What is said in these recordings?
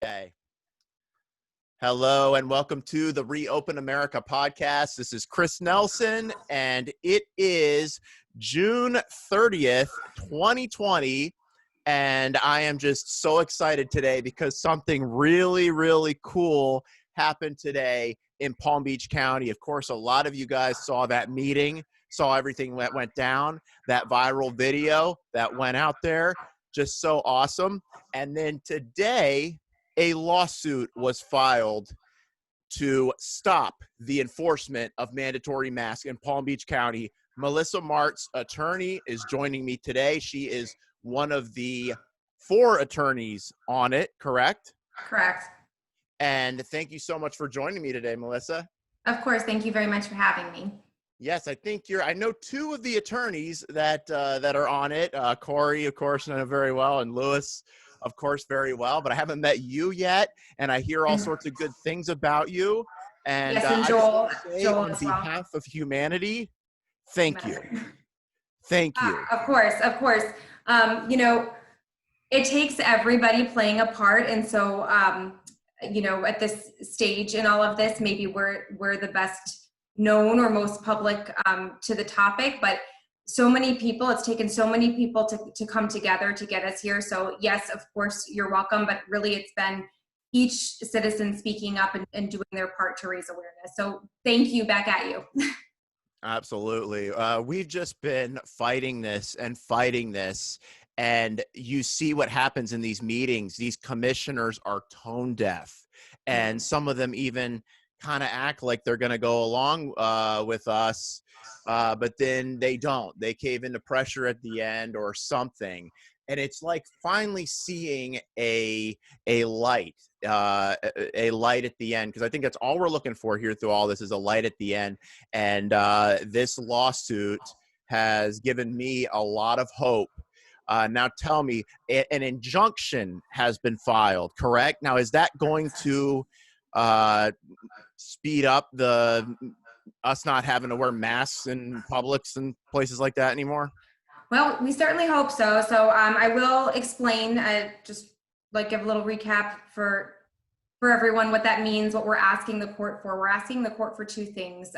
today. Hello and welcome to the Reopen America podcast. This is Chris Nelson and it is June 30th, 2020. And I am just so excited today because something really cool happened today in Palm Beach County. Of course, a lot of you guys saw that meeting, saw everything that went down, that viral video that went out there. Just so awesome. And then today, a lawsuit was filed to stop the enforcement of mandatory masks in Palm Beach County. Melissa Martz, attorney, is joining me today. She is one of the 4 attorneys on it, correct? Correct. And thank you so much for joining me today, Melissa. Of course. Thank you very much for having me. Yes, I know 2 of the attorneys that are on it. Corey, of course, I know very well, and Lewis, of course, very well. But I haven't met you yet, and I hear all sorts of good things about you. And yes, and Joel, on behalf of humanity, thank you. Thank you. Of course. It takes everybody playing a part, and so at this stage in all of this, maybe we're the best known or most public to the topic, but so many people, it's taken so many people to come together to get us here. So yes, of course, you're welcome, but really it's been each citizen speaking up and doing their part to raise awareness. So thank you, back at you. Absolutely. We've just been fighting this, and you see what happens in these meetings. These commissioners are tone deaf, and some of them even kind of act like they're going to go along with us, but then they don't. They cave into pressure at the end or something. And it's like finally seeing a light at the end, because I think that's all we're looking for here through all this is a light at the end. And this lawsuit has given me a lot of hope. Now tell me, an injunction has been filed, correct? Now, is that going to speed up us not having to wear masks in Publix and places like that anymore? Well, we certainly hope so. So I will explain, just like give a little recap for everyone what that means, what we're asking the court for. We're asking the court for 2 things.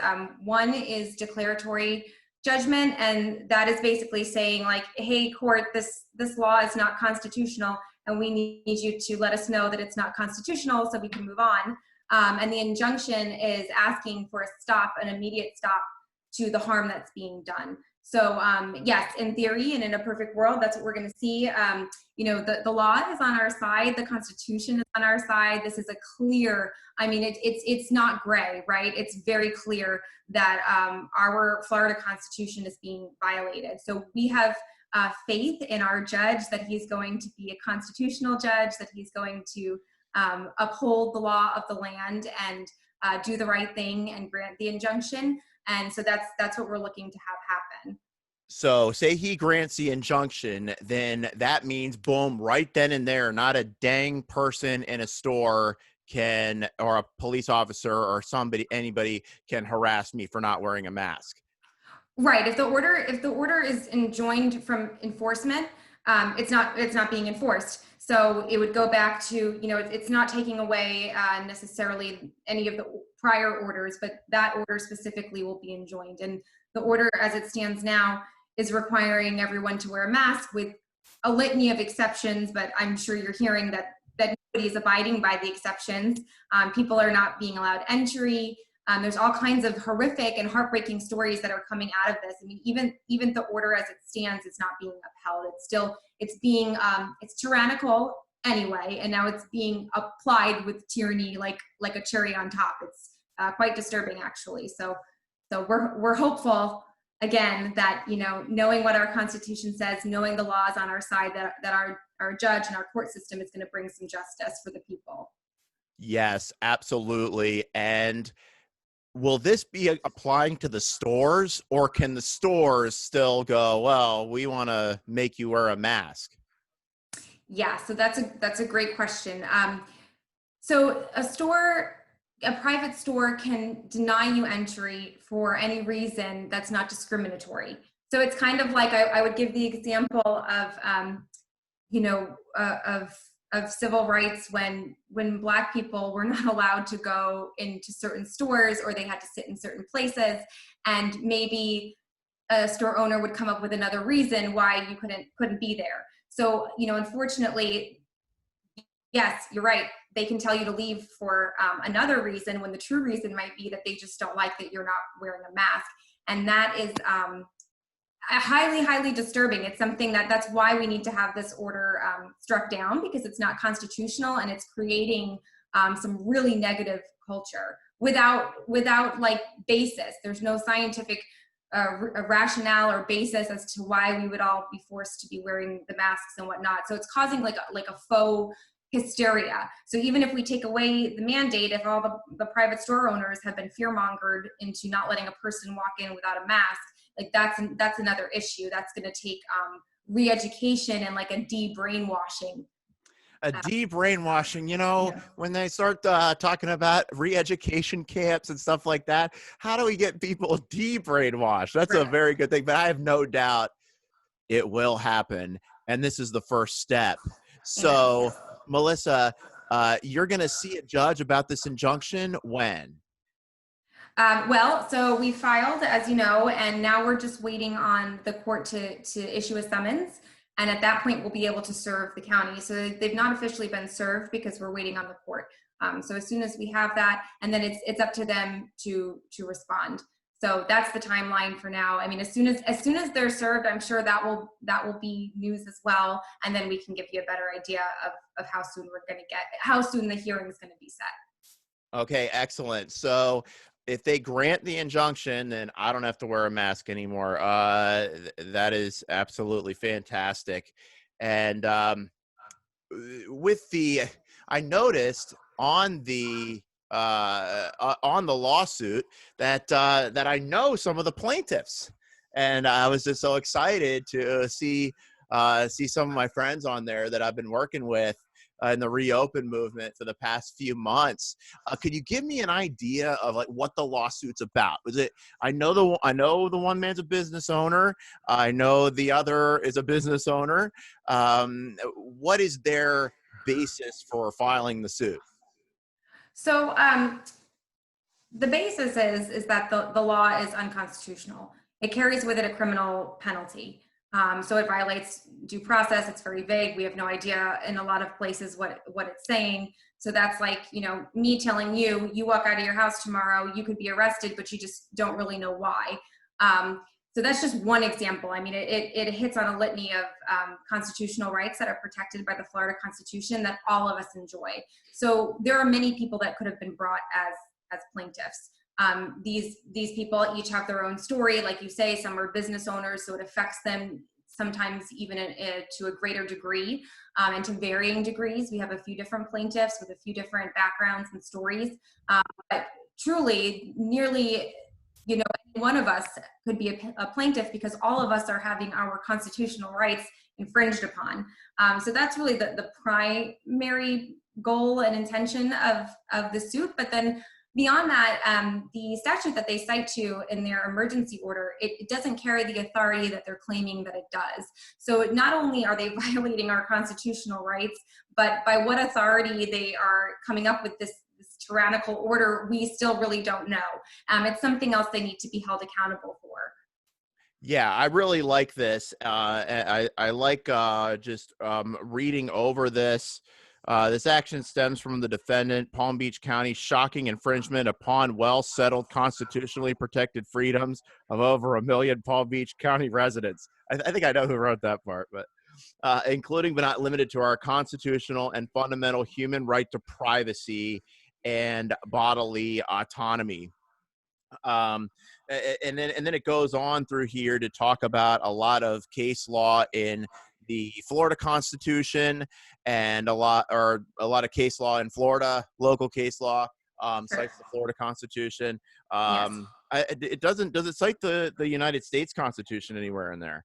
One is declaratory judgment, and that is basically saying like, hey, court, this law is not constitutional, and we need you to let us know that it's not constitutional so we can move on. And the injunction is asking for a stop, an immediate stop to the harm that's being done. So yes, in theory and in a perfect world, that's what we're going to see. The law is on our side. The Constitution is on our side. This is a clear, it's not gray, right? It's very clear that our Florida Constitution is being violated. So we have faith in our judge that he's going to be a constitutional judge, that he's going to uphold the law of the land and do the right thing and grant the injunction. And so that's what we're looking to have happen. So say he grants the injunction, then that means boom, right then and there, not a dang person in a store or a police officer or anybody can harass me for not wearing a mask. Right. If the order is enjoined from enforcement, it's not being enforced. So it would go back to, it's not taking away necessarily any of the prior orders, but that order specifically will be enjoined. And the order as it stands now is requiring everyone to wear a mask with a litany of exceptions, but I'm sure you're hearing that nobody is abiding by the exceptions. People are not being allowed entry. There's all kinds of horrific and heartbreaking stories that are coming out of this. Even the order as it stands is not being upheld. It's tyrannical anyway, and now it's being applied with tyranny like a cherry on top. It's quite disturbing, actually. So we're hopeful again that knowing what our Constitution says, knowing the laws on our side, that our judge and our court system is going to bring some justice for the people. Yes, absolutely. And will this be applying to the stores, or can the stores still go, well, we want to make you wear a mask? Yeah, so that's a great question. So a private store can deny you entry for any reason that's not discriminatory. So it's kind of like I would give the example of civil rights when Black people were not allowed to go into certain stores, or they had to sit in certain places, and maybe a store owner would come up with another reason why you couldn't be there. So, unfortunately, yes, you're right. They can tell you to leave for another reason, when the true reason might be that they just don't like that you're not wearing a mask. And that is highly, highly disturbing. It's something that's why we need to have this order struck down, because it's not constitutional, and it's creating some really negative culture without like basis. There's no scientific a rationale or basis as to why we would all be forced to be wearing the masks and whatnot. So it's causing like a faux hysteria. So even if we take away the mandate, if all the private store owners have been fear-mongered into not letting a person walk in without a mask, like that's another issue. That's going to take re-education and like a de-brainwashing. When they start talking about re-education camps and stuff like that, how do we get people de-brainwashed? That's a very good thing, but I have no doubt it will happen. And this is the first step. So, Melissa, you're going to see a judge about this injunction when? So we filed, as you know, and now we're just waiting on the court to issue a summons. And at that point, we'll be able to serve the county. So they've not officially been served because we're waiting on the court. So as soon as we have that, and then it's up to them to respond. So that's the timeline for now. I mean, as soon as they're served, I'm sure that will be news as well. And then we can give you a better idea of how soon how soon the hearing is going to be set. Okay, excellent. So if they grant the injunction, then I don't have to wear a mask anymore. That is absolutely fantastic. And I noticed on the lawsuit that I know some of the plaintiffs, and I was just so excited to see some of my friends on there that I've been working with in the reopen movement for the past few months. Could you give me an idea of like what the lawsuit's about? I know the one man's a business owner. I know the other is a business owner. What is their basis for filing the suit? So the basis is that the law is unconstitutional. It carries with it a criminal penalty. So it violates due process. It's very vague. We have no idea in a lot of places what it's saying. So that's like, me telling you walk out of your house tomorrow, you could be arrested, but you just don't really know why. So that's just one example. I mean, it hits on a litany of constitutional rights that are protected by the Florida Constitution that all of us enjoy. So there are many people that could have been brought as plaintiffs. These people each have their own story. Like you say, some are business owners, so it affects them sometimes even to a greater degree and to varying degrees. We have a few different plaintiffs with a few different backgrounds and stories. But truly, nearly, one of us could be a plaintiff because all of us are having our constitutional rights infringed upon. So that's really the primary goal and intention of the suit. But then beyond that, the statute that they cite to in their emergency order, it doesn't carry the authority that they're claiming that it does. So not only are they violating our constitutional rights, but by what authority they are coming up with this tyrannical order, we still really don't know. It's something else they need to be held accountable for. Yeah, I really like this. I like just reading over this. This action stems from the defendant, Palm Beach County, shocking infringement upon well-settled constitutionally protected freedoms of over 1 million Palm Beach County residents. I think I know who wrote that part, but including but not limited to our constitutional and fundamental human right to privacy and bodily autonomy. And then it goes on through here to talk about a lot of case law in the Florida Constitution and a lot of case law in Florida, local case law, cites the Florida Constitution. Yes. Does it cite the United States Constitution anywhere in there?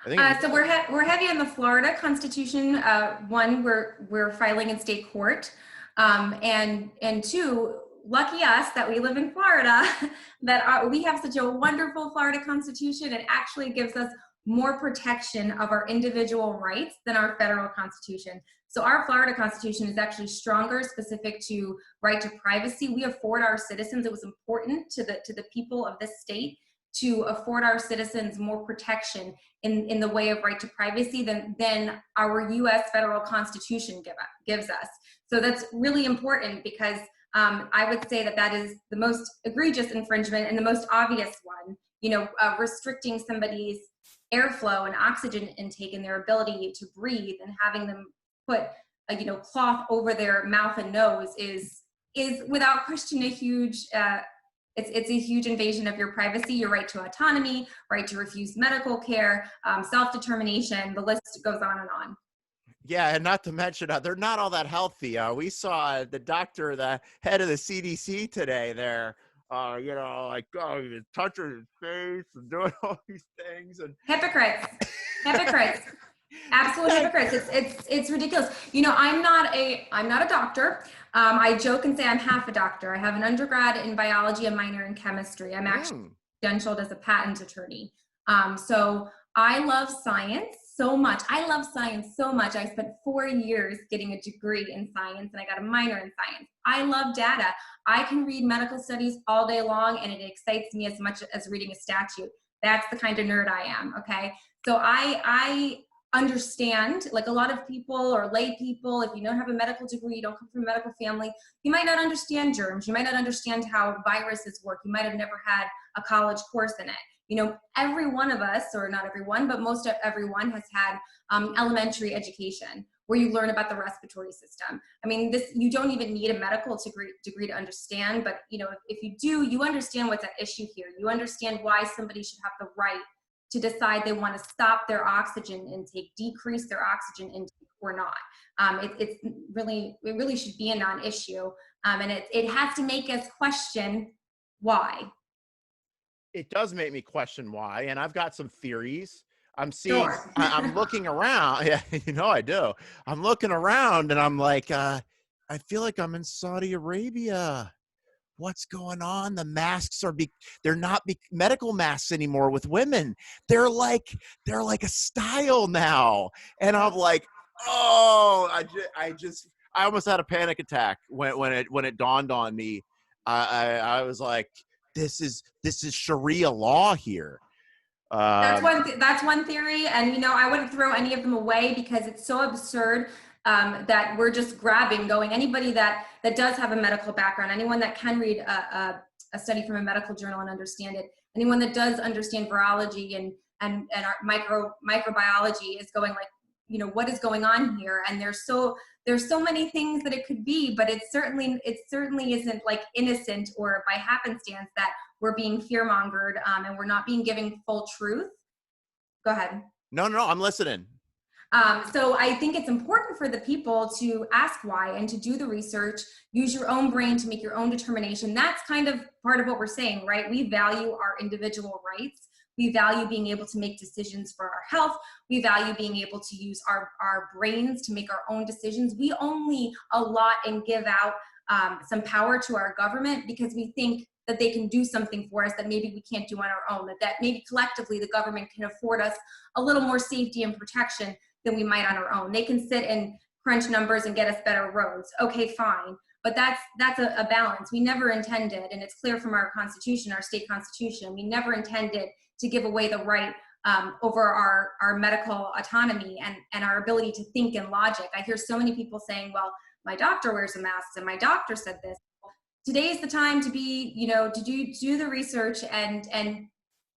I think so we're heavy on the Florida Constitution. One, we're filing in state court, and two, lucky us that we live in Florida, that we have such a wonderful Florida Constitution. It actually gives us more protection of our individual rights than our federal Constitution. So our Florida Constitution is actually stronger, specific to right to privacy. We afford our citizens, it was important to the people of this state to afford our citizens more protection in the way of right to privacy than our US federal Constitution gives us. So that's really important because I would say that is the most egregious infringement and the most obvious one, restricting somebody's airflow and oxygen intake and their ability to breathe and having them put a cloth over their mouth and nose is without question a huge it's a huge invasion of your privacy, your right to autonomy, right to refuse medical care, self-determination. The list goes on and on. Yeah, and not to mention, they're not all that healthy. We saw the doctor, the head of the CDC today there, touching his face and doing all these things. And hypocrites. Absolute hypocrites. It's ridiculous. I'm not a doctor. I joke and say I'm half a doctor. I have an undergrad in biology, a minor in chemistry. I'm actually credentialed as a patent attorney. So I love science so much. I spent 4 years getting a degree in science and I got a minor in science. I love data. I can read medical studies all day long and it excites me as much as reading a statute. That's the kind of nerd I am, okay? So I understand, like a lot of people or lay people, if you don't have a medical degree, you don't come from a medical family, you might not understand germs, you might not understand how viruses work, you might have never had a college course in it. Every one of us, or not everyone, but most of everyone has had elementary education where you learn about the respiratory system. I mean, you don't even need a medical degree to understand, but if you do, you understand what's at issue here. You understand why somebody should have the right to decide they want to stop their oxygen intake, decrease their oxygen intake or not. It really should be a non-issue. And it has to make us question why. It does make me question why, and I've got some theories. I'm looking around. Yeah, I do. I'm looking around and I'm like, I feel like I'm in Saudi Arabia. What's going on? The masks they're not medical masks anymore with women. They're like a style now. And I'm like, oh, I almost had a panic attack when it dawned on me. I was like, this is Sharia law here. That's one theory, and I wouldn't throw any of them away because it's so absurd that we're just going. Anybody that does have a medical background, anyone that can read a study from a medical journal and understand it, anyone that does understand virology and our microbiology is going like, what is going on here? And there's so many things that it could be, but it certainly isn't like innocent or by happenstance that we're being fear-mongered and we're not being given full truth. Go ahead. No, I'm listening. So I think it's important for the people to ask why and to do the research, use your own brain to make your own determination. That's kind of part of what we're saying, right? We value our individual rights. We value being able to make decisions for our health. We value being able to use our brains to make our own decisions. We only allot and give out some power to our government because we think that they can do something for us that maybe we can't do on our own, that maybe collectively the government can afford us a little more safety and protection than we might on our own. They can sit and crunch numbers and get us better roads. Okay, fine. But that's a balance. We never intended, and it's clear from our constitution, our state constitution, we never intended to give away the right over our medical autonomy and our ability to think in logic. I hear so many people saying, well, my doctor wears a mask and my doctor said this. Today is the time to be, to do the research and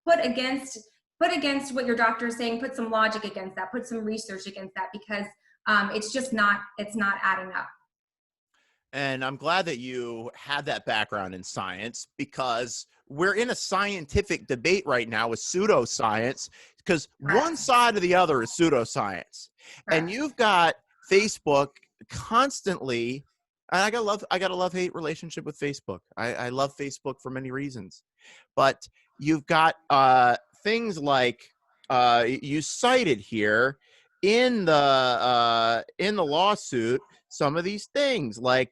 put against what your doctor is saying, put some logic against that, put some research against that, because it's not adding up. And I'm glad that you had that background in science, because we're in a scientific debate right now with pseudoscience, because one side or the other is pseudoscience. And you've got Facebook constantly, and I got a love-hate relationship with Facebook. I love Facebook for many reasons. But you've got things like you cited here in the lawsuit, some of these things like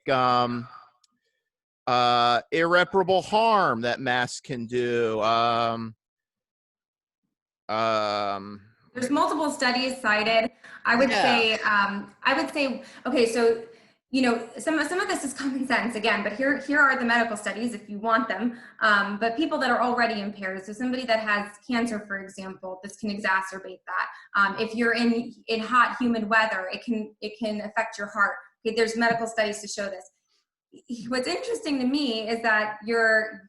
irreparable harm that masks can do. There's multiple studies cited. I would Yeah. say, okay, so, some of this is common sense again, but here are the medical studies if you want them. But people that are already impaired, so somebody that has cancer, for example, this can exacerbate that. If you're in hot, humid weather, it can affect your heart. Okay, there's medical studies to show this. What's interesting to me is that your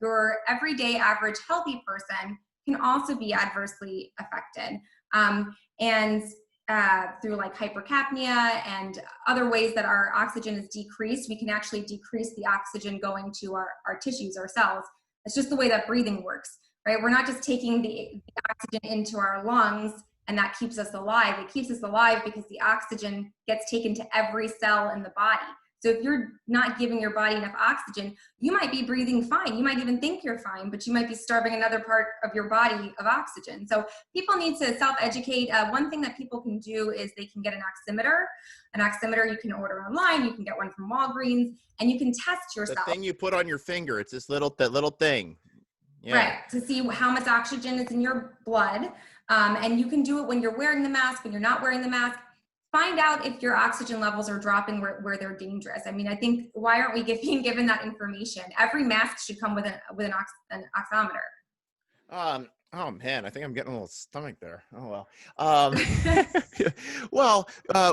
everyday average healthy person can also be adversely affected. And through like hypercapnia and other ways that our oxygen is decreased, we can actually decrease the oxygen going to our tissues, our cells. It's just the way that breathing works, right? We're not just taking the oxygen into our lungs and that keeps us alive. It keeps us alive because the oxygen gets taken to every cell in the body. So if you're not giving your body enough oxygen, you might be breathing fine. You might even think you're fine, but you might be starving another part of your body of oxygen. So people need to self-educate. One thing that people can do is they can get an oximeter. An oximeter you can order online. You can get one from Walgreens, and you can test The yourself. thing you put on your finger. It's that little thing. Yeah. Right, to see how much oxygen is in your blood. And you can do it when you're wearing the mask, when you're not wearing the mask. Find out if your oxygen levels are dropping where they're dangerous. I mean, I think, why aren't we being given that information? Every mask should come with an oximeter. Oh man, I think I'm getting a little stomach there. Oh well.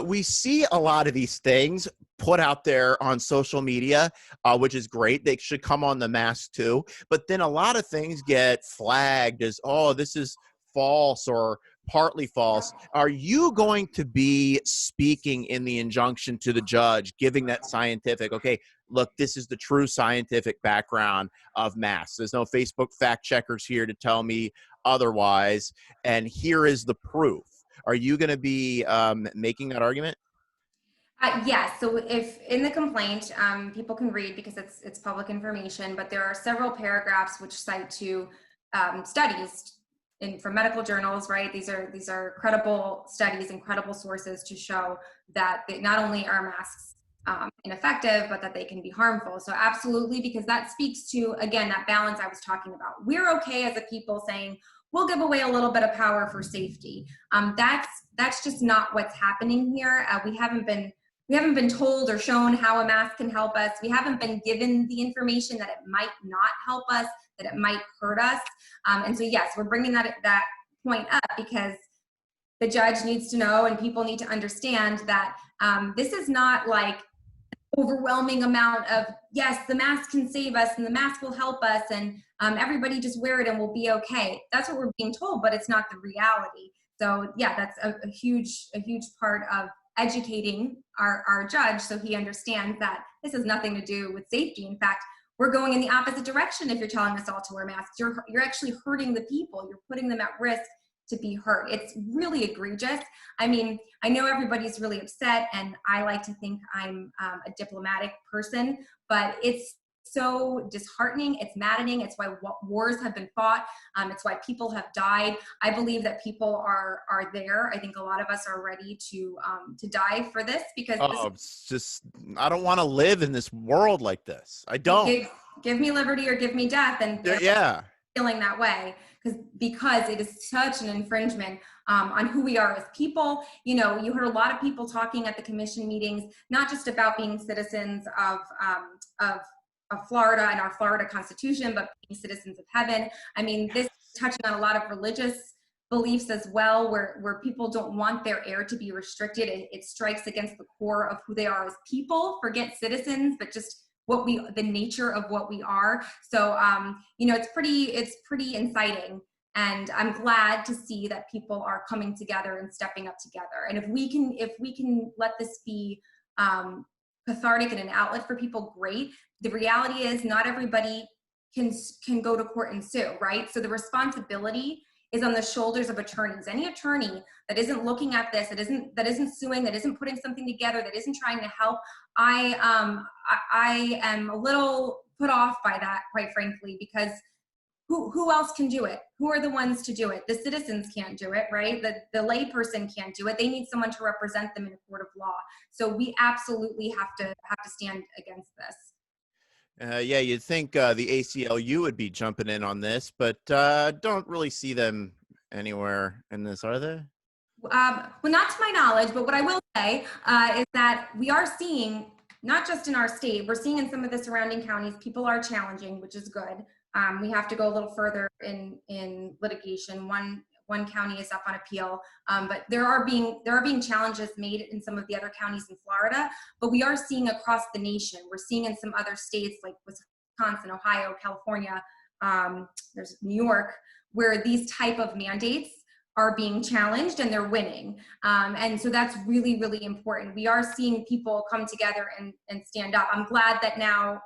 We see a lot of these things put out there on social media, which is great. They should come on the mask too. But then a lot of things get flagged as, oh, this is false or partly false. Are you going to be speaking in the injunction to the judge, giving that scientific, okay, look, this is the true scientific background of masks. There's no Facebook fact checkers here to tell me otherwise, and here is the proof. Are you going to be making that argument? Yes. So if in the complaint, people can read because it's public information, but there are several paragraphs which cite to studies from medical journals, right? These are credible studies and credible sources to show that not only are masks ineffective, but that they can be harmful. So absolutely, because that speaks to, again, that balance I was talking about. We're okay as a people saying, we'll give away a little bit of power for safety. That's just not what's happening here. We haven't been told or shown how a mask can help us. We haven't been given the information that it might not help us, that it might hurt us. And so yes, we're bringing that point up because the judge needs to know and people need to understand that this is not like overwhelming amount of, yes, the mask can save us and the mask will help us and everybody just wear it and we'll be okay. That's what we're being told, but it's not the reality. So yeah, that's a huge part of educating our judge so he understands that this has nothing to do with safety. In fact, we're going in the opposite direction if you're telling us all to wear masks. You're actually hurting the people. You're putting them at risk to be hurt. It's really egregious. I mean, I know everybody's really upset, and I like to think I'm a diplomatic person, but it's so disheartening. It's maddening. It's why wars have been fought. It's why people have died. I believe that people are there. I think a lot of us are ready to die for this because It's just, I don't want to live in this world like this. I don't. Give me liberty or give me death, and Yeah. feeling that way because it is such an infringement on who we are as people. You heard a lot of people talking at the commission meetings, not just about being citizens of Florida and our Florida Constitution, but being citizens of heaven. I mean, this is touching on a lot of religious beliefs as well, where people don't want their air to be restricted. It strikes against the core of who they are as people. Forget citizens, but just the nature of what we are. So, it's pretty inciting. And I'm glad to see that people are coming together and stepping up together. And if we can let this be cathartic and an outlet for people, great. The reality is not everybody can go to court and sue, right? So the responsibility is on the shoulders of attorneys. Any attorney that isn't looking at this, that isn't suing, that isn't putting something together, that isn't trying to help, I am a little put off by that, quite frankly, because who else can do it? Who are the ones to do it? The citizens can't do it, right? The layperson can't do it. They need someone to represent them in a court of law. So we absolutely have to stand against this. Yeah, you'd think the ACLU would be jumping in on this, but don't really see them anywhere in this, are they? Well, not to my knowledge, but what I will say is that we are seeing, not just in our state, we're seeing in some of the surrounding counties, people are challenging, which is good. We have to go a little further in litigation. One county is up on appeal, but there are being challenges made in some of the other counties in Florida. But we are seeing across the nation. We're seeing in some other states like Wisconsin, Ohio, California. There's New York, where these type of mandates are being challenged and they're winning. And so that's really, really important. We are seeing people come together and stand up. I'm glad that now,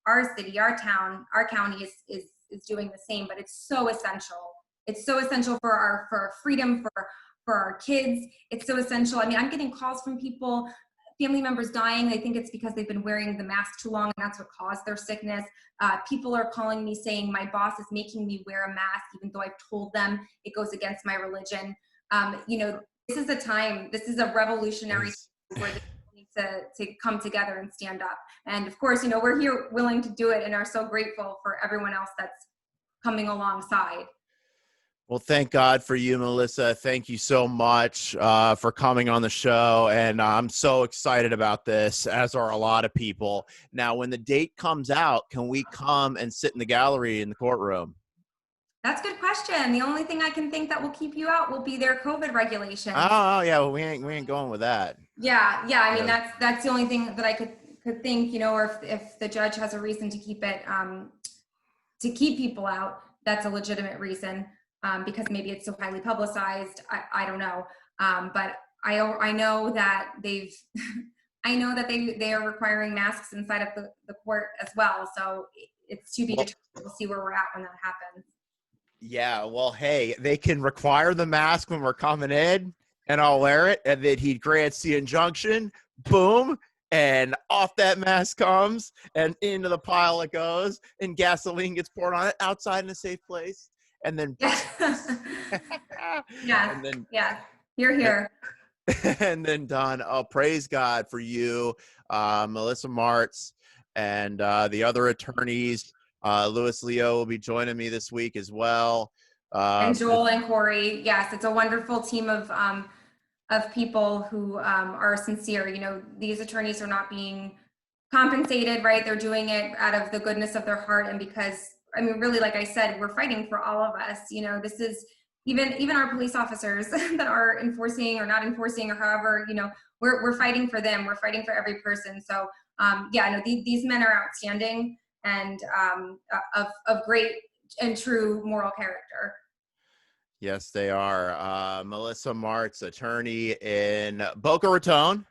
our city, our town, our county is doing the same, but it's so essential. It's so essential for our freedom, for our kids. It's so essential. I mean, I'm getting calls from people, family members dying. They think it's because they've been wearing the mask too long and that's what caused their sickness. People are calling me saying my boss is making me wear a mask even though I've told them it goes against my religion. This is a time, this is a revolutionary time where they need to come together and stand up. And of course, we're here willing to do it and are so grateful for everyone else that's coming alongside. Well, thank God for you, Melissa. Thank you so much for coming on the show. And I'm so excited about this, as are a lot of people. Now, when the date comes out, can we come and sit in the gallery in the courtroom? That's a good question. The only thing I can think that will keep you out will be their COVID regulations. Oh yeah, well, we ain't going with that. Yeah. I mean, that's the only thing that I could think, or if the judge has a reason to keep it, to keep people out, that's a legitimate reason. Because maybe it's so highly publicized. I don't know. But I know that I know that they are requiring masks inside of the court as well. So it's to be determined. We'll see where we're at when that happens. Yeah, well, hey, they can require the mask when we're coming in, and I'll wear it, and then he grants the injunction, boom, and off that mask comes, and into the pile it goes, and gasoline gets poured on it outside in a safe place. And then yeah, and then you're here. And then done. Oh, praise God for you, Melissa Martz, and the other attorneys. Louis Leo will be joining me this week as well. And Joel and Corey. Yes, it's a wonderful team of people who are sincere. These attorneys are not being compensated, right? They're doing it out of the goodness of their heart, and because, I mean, really, like I said, we're fighting for all of us. This is even our police officers that are enforcing or not enforcing or however, we're fighting for them. We're fighting for every person. So these men are outstanding and of great and true moral character. Yes, they are. Melissa Martz, attorney in Boca Raton,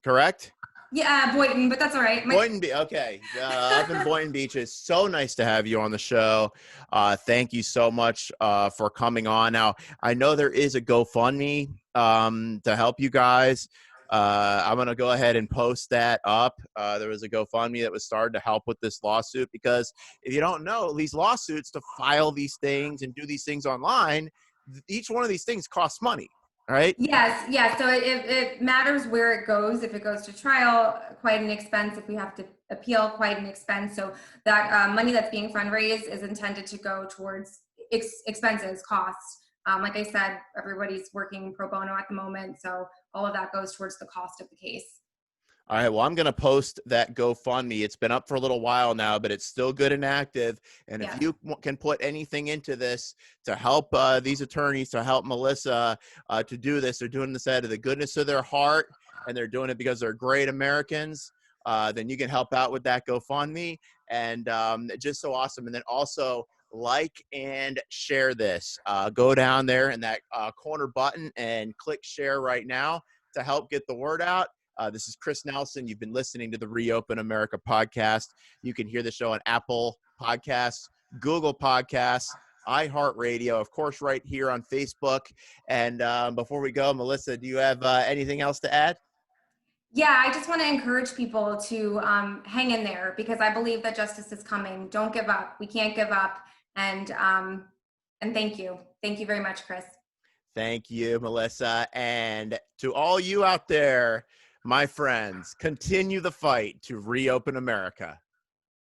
correct? Yeah, Boynton, but that's all right. Boynton Beach, okay. Up in Boynton Beach. It's so nice to have you on the show. Thank you so much for coming on. Now, I know there is a GoFundMe to help you guys. I'm going to go ahead and post that up. There was a GoFundMe that was started to help with this lawsuit because if you don't know, these lawsuits, to file these things and do these things online, each one of these things costs money. Right? Yes. So it matters where it goes. If it goes to trial, quite an expense. If we have to appeal, quite an expense. So that money that's being fundraised is intended to go towards expenses, costs. Like I said, everybody's working pro bono at the moment. So all of that goes towards the cost of the case. All right, well, I'm going to post that GoFundMe. It's been up for a little while now, but it's still good and active. And if you can put anything into this to help these attorneys, to help Melissa to do this, they're doing this out of the goodness of their heart, and they're doing it because they're great Americans, then you can help out with that GoFundMe. And just so awesome. And then also like and share this. Go down there in that corner button and click share right now to help get the word out. This is Chris Nelson. You've been listening to the Reopen America podcast. You can hear the show on Apple Podcasts, Google Podcasts, iHeartRadio, of course, right here on Facebook. And before we go, Melissa, do you have anything else to add? Yeah, I just want to encourage people to hang in there because I believe that justice is coming. Don't give up. We can't give up. And thank you. Thank you very much, Chris. Thank you, Melissa. And to all you out there, my friends, continue the fight to reopen America.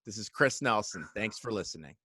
This is Chris Nelson. Thanks for listening.